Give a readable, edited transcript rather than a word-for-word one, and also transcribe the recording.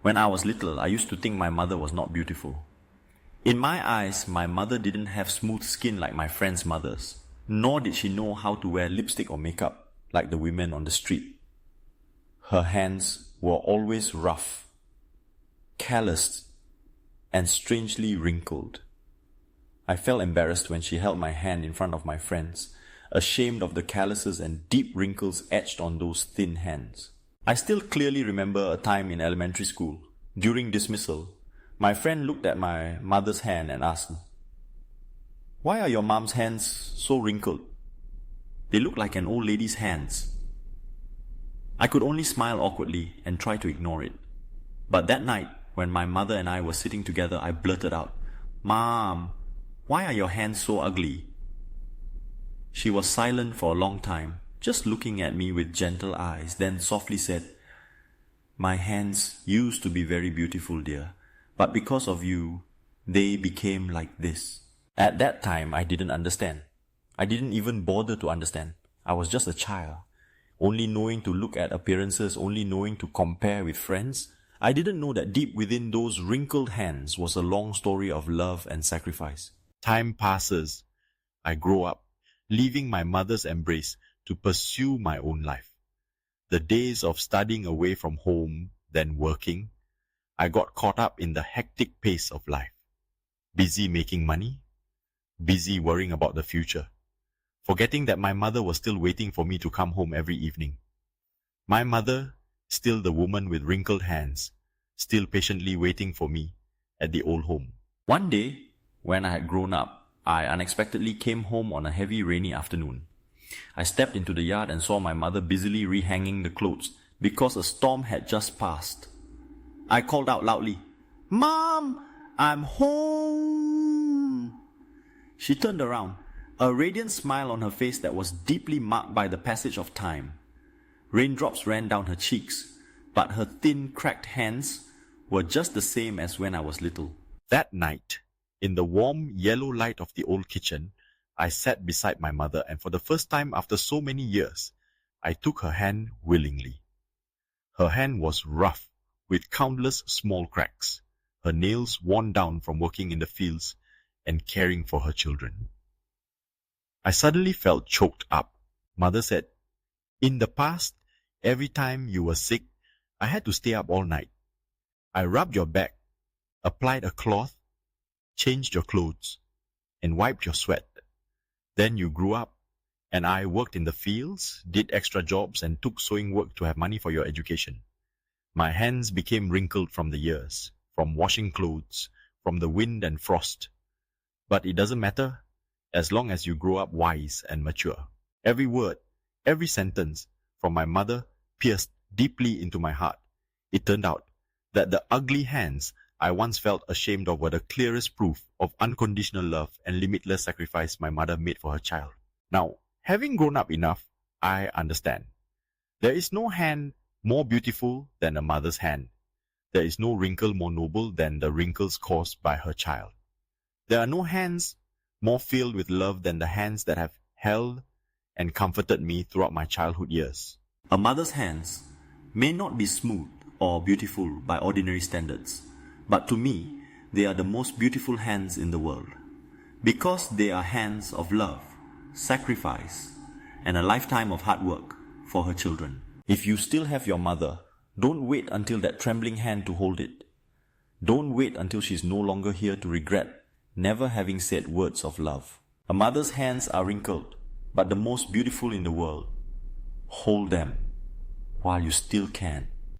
When I was little, I used to think my mother was not beautiful. In my eyes, my mother didn't have smooth skin like my friends' mothers, nor did she know how to wear lipstick or makeup like the women on the street. Her hands were always rough, calloused, and strangely wrinkled. I felt embarrassed when she held my hand in front of my friends, ashamed of the calluses and deep wrinkles etched on those thin hands. I still clearly remember a time in elementary school. During dismissal, my friend looked at my mother's hand and asked, "Why are your mom's hands so wrinkled? They look like an old lady's hands." I could only smile awkwardly and try to ignore it. But that night, when my mother and I were sitting together, I blurted out, "Mom, why are your hands so ugly?" She was silent for a long time, just looking at me with gentle eyes, then softly said, "My hands used to be very beautiful, dear, but because of you, they became like this." At that time, I didn't understand. I didn't even bother to understand. I was just a child, only knowing to look at appearances, only knowing to compare with friends. I didn't know that deep within those wrinkled hands was a long story of love and sacrifice. Time passes. I grow up, leaving my mother's embrace to pursue my own life. The days of studying away from home, then working, I got caught up in the hectic pace of life. Busy making money, busy worrying about the future, forgetting that my mother was still waiting for me to come home every evening. My mother, still the woman with wrinkled hands, still patiently waiting for me at the old home. One day, when I had grown up, I unexpectedly came home on a heavy rainy afternoon. I stepped into the yard and saw my mother busily rehanging the clothes because a storm had just passed. I called out loudly, "Mom, I'm home!" She turned around, a radiant smile on her face that was deeply marked by the passage of time. Raindrops ran down her cheeks, but her thin, cracked hands were just the same as when I was little. That night, in the warm yellow light of the old kitchen, I sat beside my mother, and for the first time after so many years, I took her hand willingly. Her hand was rough, with countless small cracks, her nails worn down from working in the fields and caring for her children. I suddenly felt choked up. Mother said, "In the past, every time you were sick, I had to stay up all night. I rubbed your back, applied a cloth, changed your clothes, and wiped your sweat. Then you grew up, and I worked in the fields, did extra jobs, and took sewing work to have money for your education. My hands became wrinkled from the years, from washing clothes, from the wind and frost. But it doesn't matter, as long as you grow up wise and mature." Every word, every sentence from my mother pierced deeply into my heart. It turned out that the ugly hands I once felt ashamed of were the clearest proof of unconditional love and limitless sacrifice my mother made for her child. Now, having grown up enough, I understand. There is no hand more beautiful than a mother's hand. There is no wrinkle more noble than the wrinkles caused by her child. There are no hands more filled with love than the hands that have held and comforted me throughout my childhood years. A mother's hands may not be smooth or beautiful by ordinary standards, but to me, they are the most beautiful hands in the world, because they are hands of love, sacrifice, and a lifetime of hard work for her children. If you still have your mother, don't wait until that trembling hand to hold it. Don't wait until she's no longer here to regret never having said words of love. A mother's hands are wrinkled, but the most beautiful in the world. Hold them while you still can.